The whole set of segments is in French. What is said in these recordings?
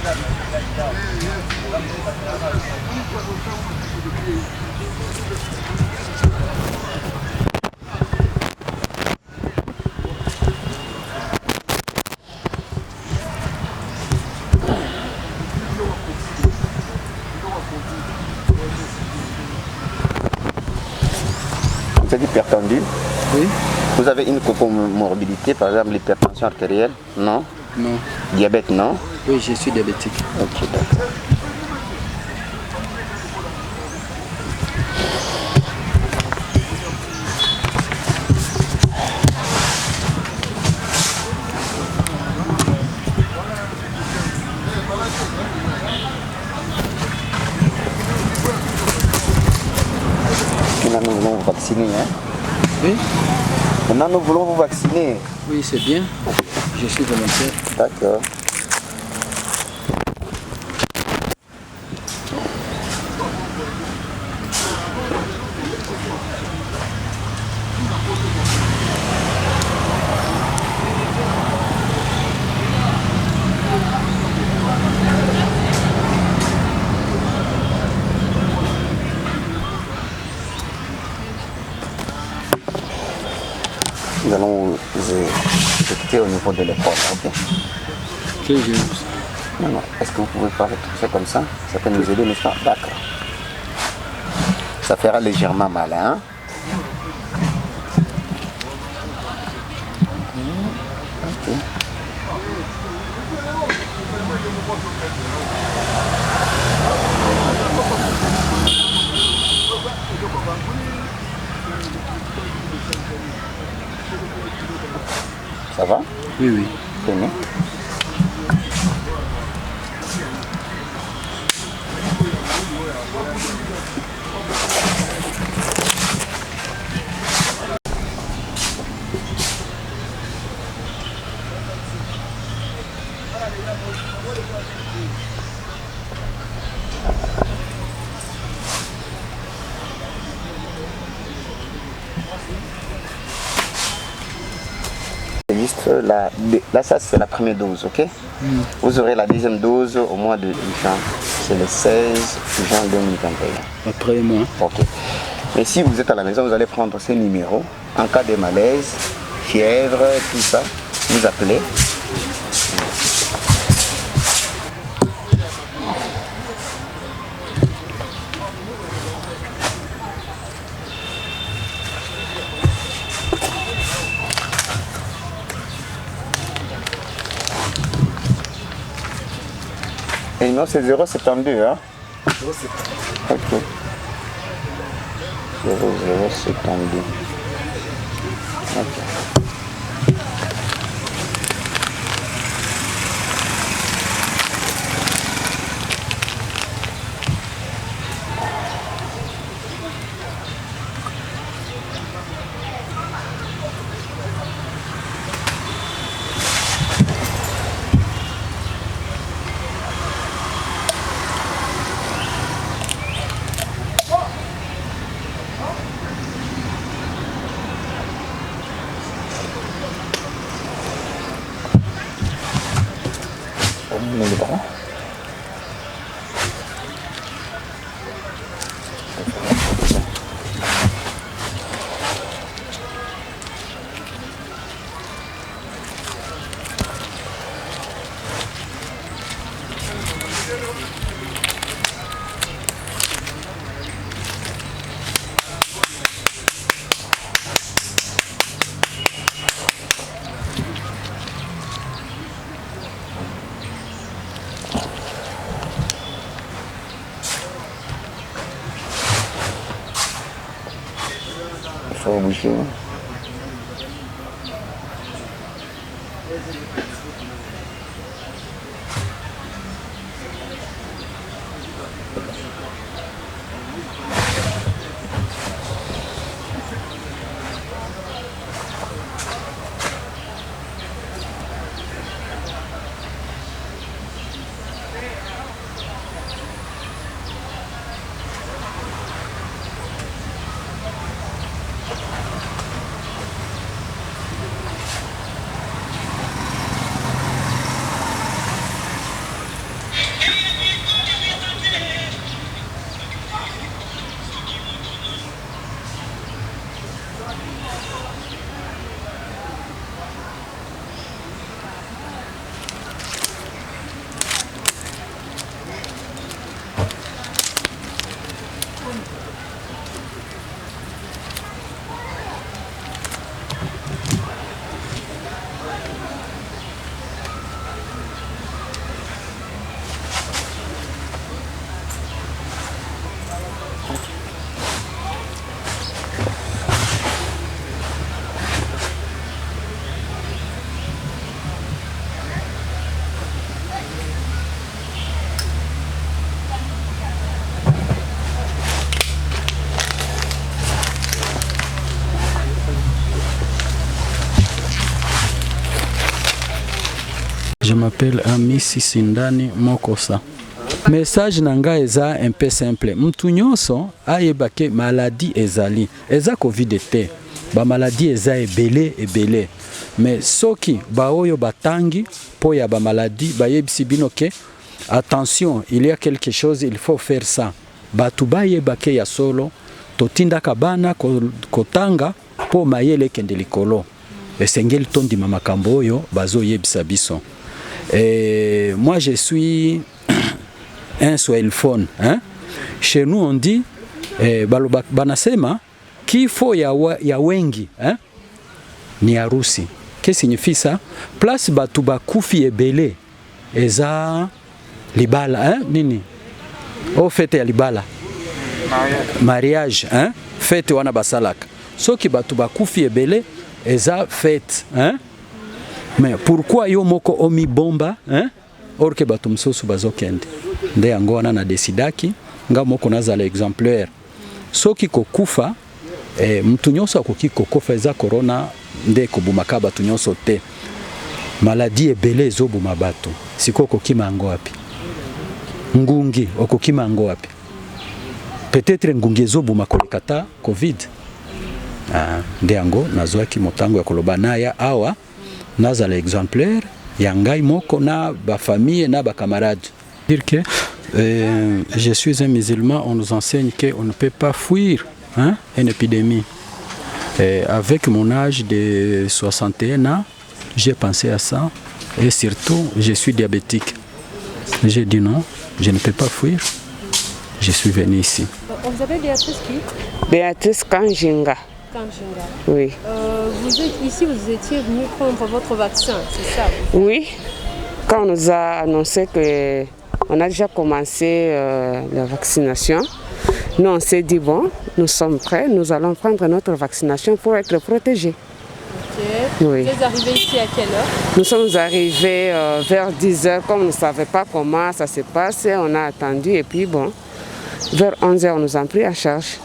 Vous êtes hypertendu? Oui. Vous avez une comorbidité, par exemple l'hypertension artérielle? Non. Non. Diabète, non? Oui, je suis diabétique. Ok, d'accord. Maintenant, nous voulons vous vacciner. Hein? Oui. Maintenant, nous voulons vous vacciner. Oui, c'est bien. Je suis volontaire. D'accord. Nous allons vous écouter au niveau de l'épaule. Ok. Ok, je... Non. Est-ce que vous pouvez faire ça comme ça? Ça peut nous aider, n'est-ce pas? D'accord. Ça fera légèrement mal, hein? Ok. Ça va? Oui, oui. Tenez. Là, ça c'est la première dose, ok? Vous aurez la deuxième dose au mois de juin. C'est le 16 juin 2021. Après moi. Ok. Mais si vous êtes à la maison, vous allez prendre ces numéros. En cas de malaise, fièvre, tout ça, vous appelez. Et non, c'est 072, hein? 072. Ok. 0072. Ok. On le bras. Il faut bouger. m'appelle Amisi Sindani Mokosa. Message nanga eza un peu simple. Mtu nyonso ayebake maladie ezali. Eza Covid te. Ba maladie eza ebele. Mais soki baoyo batangi po ya ba maladie bayebisi bino ke attention, il y a quelque chose, il faut faire ça. Batu bayebake ya solo totindaka bana kotanga po mayele kende likolo. Esengeli tondima makambo oyo bazoyebisa biso. Moi je suis un swahiliphone, hein? Chez nous on dit banasema kifo ya wengi, hein? Ni harusi. Qu'est-ce que signifie ça? Place batu bakufi ebele eza libala, hein? Nini? Oh, fête ya libala. Mariage, hein? Fête wana basalaka. Soki batu bakufi ebele eza fête, hein? Mais pourquoi yo moko omi bomba, hein? Or que batu msosu bazokende. Nde yango wana na desidaki nga moko nazala exemplaire. Soki kokufa mtu nyonso akoki kokufa eza corona nde kobumaka batu nyonso te. Maladie ebele ezobuma batu. Siko kokima ngo wapi? Ngungi okokima ngo wapi? Peut-être ngungi ezobuma kolekata Covid. Nde yango nazwaki motango ya koloba naya awa nazala exemplaire ya ngai moko na ba famille na ba camarades. Dire que je suis un musulman, on nous enseigne qu'on ne peut pas fuir, hein, une épidémie. Avec mon âge de 61 ans, j'ai pensé à ça et surtout je suis diabétique. J'ai dit non, je ne peux pas fuir. Je suis venu ici. Vous avez Béatrice qui? Béatrice Kanjinga. Oui. Vous êtes ici, vous étiez venu prendre votre vaccin, c'est ça? Oui. Quand on nous a annoncé qu'on a déjà commencé la vaccination, nous on s'est dit bon, nous sommes prêts, nous allons prendre notre vaccination pour être protégés. Ok. Oui. Vous êtes arrivés ici à quelle heure? Nous sommes arrivés vers 10h, comme on ne savait pas comment ça se passe, on a attendu et puis bon, vers 11h on nous a pris en charge.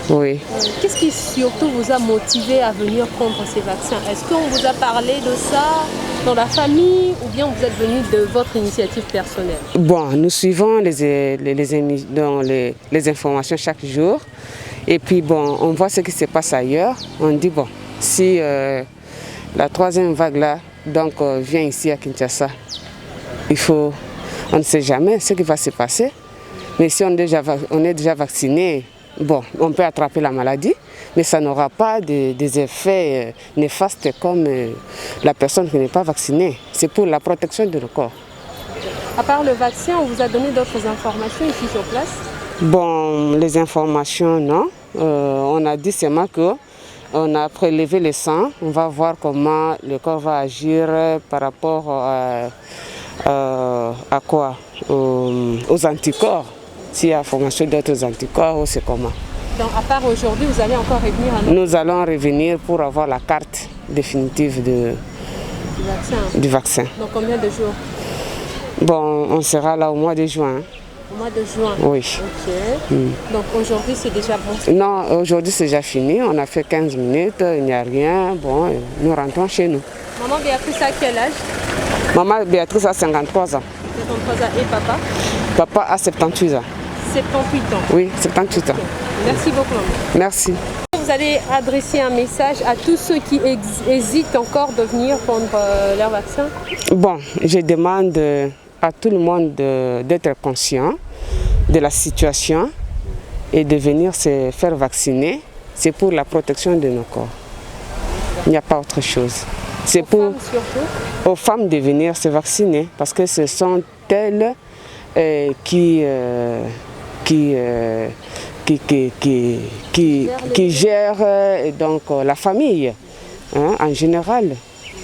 Oui. Qu'est-ce qui surtout vous a motivé à venir prendre ces vaccins? Est-ce qu'on vous a parlé de ça dans la famille ou bien vous êtes venu de votre initiative personnelle? Bon, nous suivons les informations chaque jour et puis bon, on voit ce qui se passe ailleurs. On dit bon, si la troisième vague là donc vient ici à Kinshasa, on ne sait jamais ce qui va se passer. Mais si on est déjà vacciné, bon, on peut attraper la maladie, mais ça n'aura pas des effets néfastes comme la personne qui n'est pas vaccinée. C'est pour la protection de nos corps. À part le vaccin, on vous a donné d'autres informations ici sur place? Bon, les informations, non. On a dit seulement qu'on a prélevé le sang. On va voir comment le corps va agir par rapport à quoi? Aux anticorps. S'il y a formation d'autres anticorps, c'est comment. Donc à part aujourd'hui, vous allez encore revenir à nous? Nous allons revenir pour avoir la carte définitive du vaccin. Donc combien de jours? Bon, on sera là au mois de juin. Au mois de juin? Oui. Ok. Donc aujourd'hui, c'est déjà bon? Non, aujourd'hui c'est déjà fini. On a fait 15 minutes, il n'y a rien. Bon, nous rentrons chez nous. Maman Béatrice a quel âge? Maman Béatrice a 53 ans. 53 ans. Et papa? Papa a 78 ans. 78 ans? Oui, 78 ans. Okay. Merci beaucoup, maman. Merci. Vous allez adresser un message à tous ceux qui hésitent encore de venir prendre leur vaccin? Bon, je demande à tout le monde d'être conscient de la situation et de venir se faire vacciner. C'est pour la protection de nos corps. Il n'y a pas autre chose. C'est pour aux femmes de venir se vacciner parce que ce sont elles qui gèrent donc la famille, hein, en général.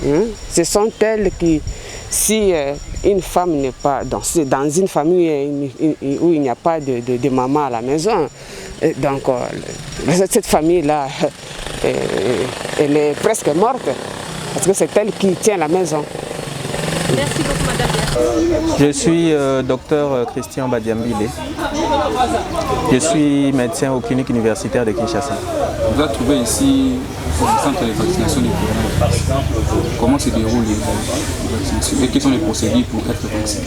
Hein. Ce sont elles qui, si une femme n'est pas dans une famille où il n'y a pas de maman à la maison, donc cette famille-là, elle est presque morte parce que c'est elle qui tient la maison. Merci beaucoup, madame. Je suis docteur Christian Badiambile. Je suis médecin aux cliniques universitaires de Kinshasa. Vous êtes trouvé ici le centre de vaccination des coronavirus. Comment se déroulent les vaccinations et quelles sont les procédures pour être vacciné?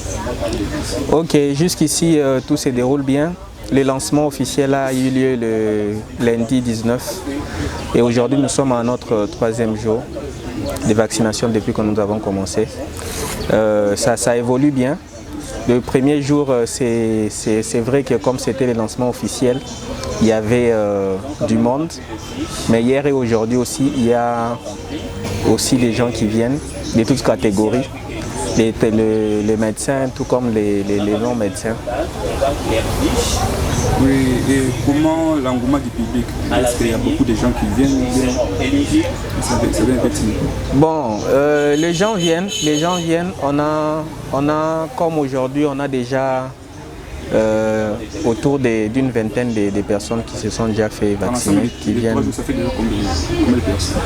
Ok, jusqu'ici tout se déroule bien. Le lancement officiel a eu lieu le lundi 19 et aujourd'hui nous sommes à notre 3e jour de vaccination depuis que nous avons commencé. Ça évolue bien. Le premier jour, c'est vrai que comme c'était le lancement officiel, il y avait du monde. Mais hier et aujourd'hui aussi, il y a aussi des gens qui viennent de toutes catégories. Les médecins, tout comme les non-médecins. Oui, et comment l'engouement du public? Est-ce qu'il y a beaucoup de gens qui viennent? Bon, les gens viennent. On a comme aujourd'hui, on a déjà autour d'une vingtaine de personnes qui se sont déjà fait vacciner, qui viennent. Ça fait déjà combien de personnes?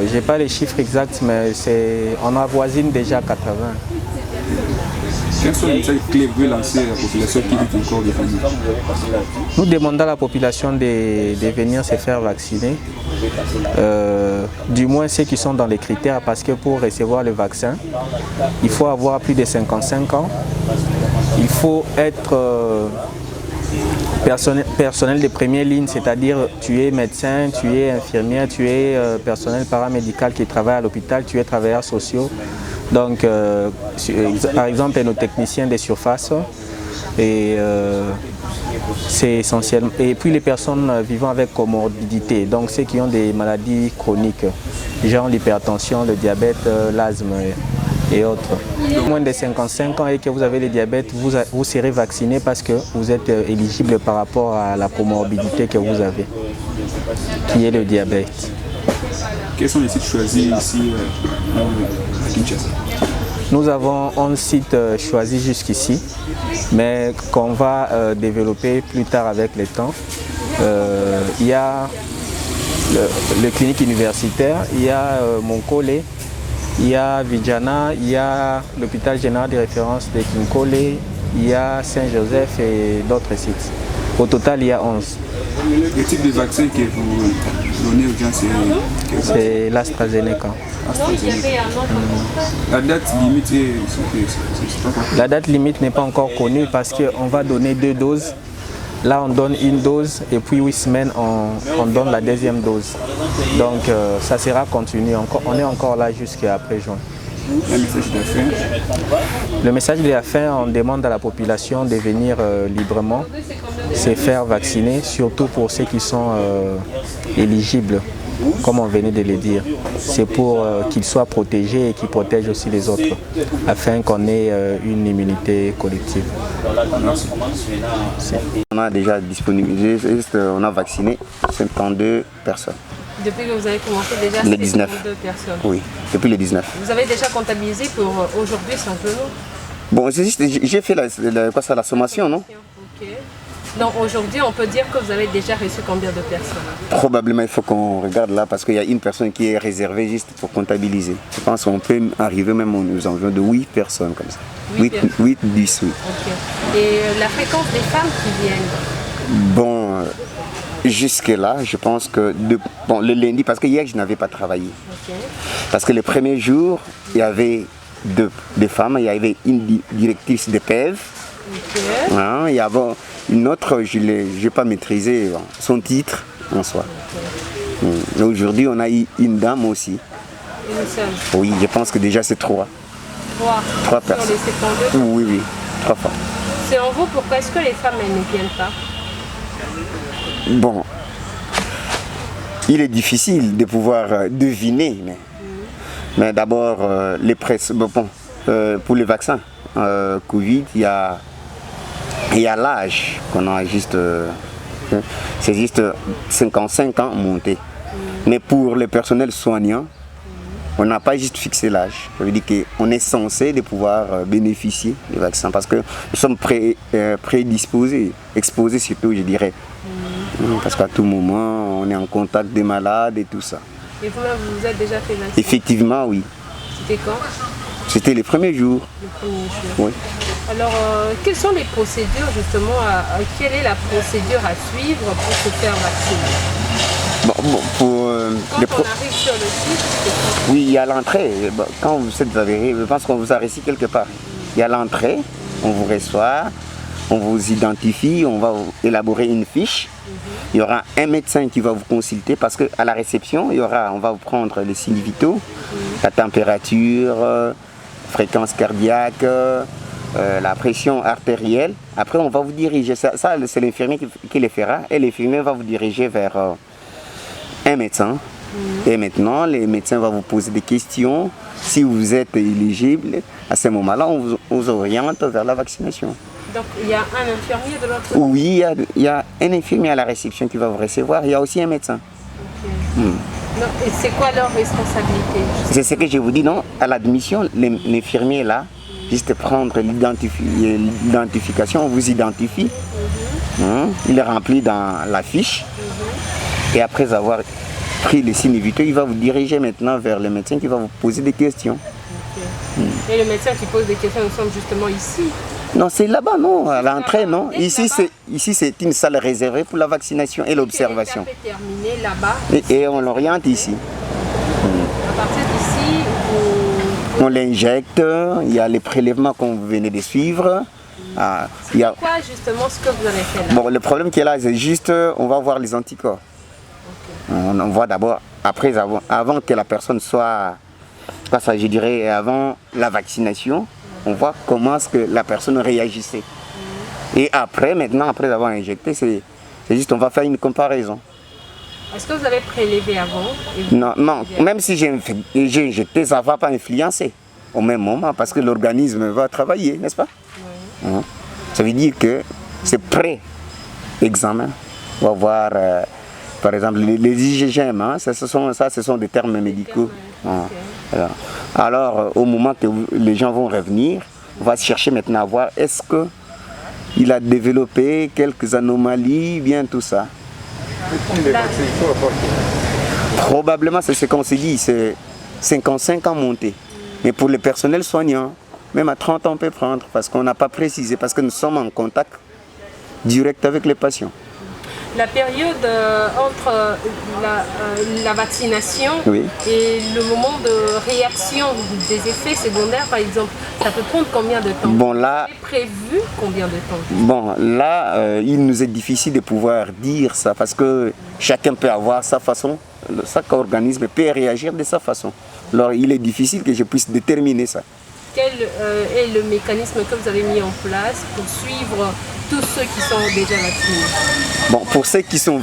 Je n'ai pas les chiffres exacts, mais on avoisine déjà 80. Quels sont les messages clés que vous voulez lancer à la population qui vit encore de venir? Nous demandons à la population de venir se faire vacciner, du moins ceux qui sont dans les critères, parce que pour recevoir le vaccin, il faut avoir plus de 55 ans, il faut être personnel de première ligne, c'est-à-dire tu es médecin, tu es infirmière, tu es personnel paramédical qui travaille à l'hôpital, tu es travailleur social. Donc, par exemple, nos techniciens des surfaces, et c'est essentiel. Et puis les personnes vivant avec comorbidité, donc ceux qui ont des maladies chroniques, genre l'hypertension, le diabète, l'asthme et autres. Moins de 55 ans et que vous avez le diabète, vous serez vacciné parce que vous êtes éligible par rapport à la comorbidité que vous avez, qui est le diabète. Quels sont les sites choisis ici à Kinshasa? Nous avons 11 sites choisis jusqu'ici, mais qu'on va développer plus tard avec le temps. Il y a le clinique universitaire, il y a Monkole, il y a Vijana, il y a l'hôpital général de référence de Kinkole, il y a Saint-Joseph et d'autres sites. Au total, il y a 11. Le type de vaccin que vous donnez aux gens, c'est l'AstraZeneca. La date limite La date limite n'est pas encore connue parce qu'on va donner 2 doses. Là, on donne une dose et puis 8 semaines, on donne la deuxième dose. Donc, ça sera continu. On est encore là jusqu'après juin. Le message de la fin? Le message de la fin, on demande à la population de venir librement se faire vacciner, surtout pour ceux qui sont éligibles, comme on venait de le dire. C'est pour qu'ils soient protégés et qu'ils protègent aussi les autres, afin qu'on ait une immunité collective. On a déjà disponibilisé, on a vacciné 52 personnes. Depuis que vous avez commencé déjà, Le c'est 19. 52 personnes. Oui, depuis le 19. Vous avez déjà comptabilisé pour aujourd'hui simplement? Bon, c'est juste, j'ai fait la sommation, non? Ok. Donc aujourd'hui, on peut dire que vous avez déjà reçu combien de personnes? Probablement, il faut qu'on regarde là parce qu'il y a une personne qui est réservée juste pour comptabiliser. Je pense qu'on peut arriver même aux environs de 8 personnes comme ça. 8, 10, oui. Ok. Et la fréquence des femmes qui viennent? Bon, jusque-là, je pense que le lundi, parce que hier, je n'avais pas travaillé. Okay. Parce que le premier jour, il y avait deux femmes, il y avait une directrice de PEV. Okay. Hein, il y avait une autre, je n'ai pas maîtrisé son titre en soi. Okay. Aujourd'hui, on a eu une dame aussi. Une seule? Oui, je pense que déjà c'est 3. 3 personnes. Sur les 52? Oui, 3 femmes. Selon vous, pourquoi est-ce que les femmes elles ne viennent pas? Bon, il est difficile de pouvoir deviner, mais d'abord, les presses, pour les vaccins Covid, il y a l'âge qu'on a juste, c'est juste 55 ans monté. Mais pour les personnels soignants, on n'a pas juste fixé l'âge. Ça veut dire qu'on est censé de pouvoir bénéficier des vaccins parce que nous sommes prédisposés, exposés surtout, je dirais. Parce qu'à tout moment, on est en contact des malades et tout ça. Et vous-même, vous vous êtes déjà fait vacciner? Effectivement, oui. C'était quand? C'était les premiers jours. Les premiers jours. Oui. Alors, quelles sont les procédures justement, quelle est la procédure à suivre pour se faire vacciner? Pour Quand les on arrive sur le site, c'est oui, il y a l'entrée. Bon, quand vous êtes arrivé, je pense qu'on vous a reçu quelque part. Il y a l'entrée, on vous reçoit, on vous identifie, on va élaborer une fiche. Il y aura un médecin qui va vous consulter parce qu'à la réception, on va vous prendre les signes vitaux, la température, fréquence cardiaque, la pression artérielle. Après, on va vous diriger. Ça c'est l'infirmier qui le fera. Et l'infirmier va vous diriger vers un médecin. Et maintenant, les médecins vont vous poser des questions. Si vous êtes éligible, à ce moment-là, on vous oriente vers la vaccination. donc il y a un infirmier de l'autre côté. Oui, il y a un infirmier à la réception qui va vous recevoir. Il y a aussi un médecin. Donc, et c'est quoi leur responsabilité? C'est ce que je vous dis, non? À l'admission, l'infirmier là, juste prendre l'identification, on vous identifie. Il est rempli dans la fiche. Et après avoir pris les signes vitaux, il va vous diriger maintenant vers le médecin qui va vous poser des questions. Et le médecin qui pose des questions, nous sommes justement ici. Non, c'est là-bas, non, à l'entrée, non. Et Ici, c'est une salle réservée pour la vaccination et l'observation. L'étape est terminée là-bas. Et on l'oriente ici. À partir d'ici, On l'injecte, il y a les prélèvements qu'on venait de suivre. Il y a... quoi justement ce que vous avez fait là? Bon, le problème qui est là, c'est juste, on va voir les anticorps. On voit d'abord, après, avant que la personne soit, je dirais, avant la vaccination, on voit comment est-ce que la personne réagissait. Et après, maintenant, après avoir injecté, c'est juste, on va faire une comparaison. Est-ce que vous avez prélevé avant? Non, même si j'ai injecté, ça ne va pas influencer au même moment parce que l'organisme va travailler, n'est-ce pas? Ça veut dire que c'est pré-examen. On va voir, par exemple, les IgM, ce sont des termes médicaux. Alors, au moment que les gens vont revenir, on va chercher maintenant à voir est-ce qu'il a développé quelques anomalies, bien tout ça. Probablement, c'est ce qu'on s'est dit, c'est 55 ans monté. Mais pour le personnel soignant, même à 30 ans, on peut prendre parce qu'on n'a pas précisé, parce que nous sommes en contact direct avec les patients. La période entre la vaccination Oui. et le moment de réaction des effets secondaires, par exemple, ça peut prendre combien de temps? Bon, là, c'est prévu combien de temps? Bon, là, il nous est difficile de pouvoir dire ça parce que chacun peut avoir sa façon, chaque organisme peut réagir de sa façon. Alors, il est difficile que je puisse déterminer ça. Quel est le mécanisme que vous avez mis en place pour suivre tous ceux qui sont déjà vaccinés? Bon, pour ceux qui sont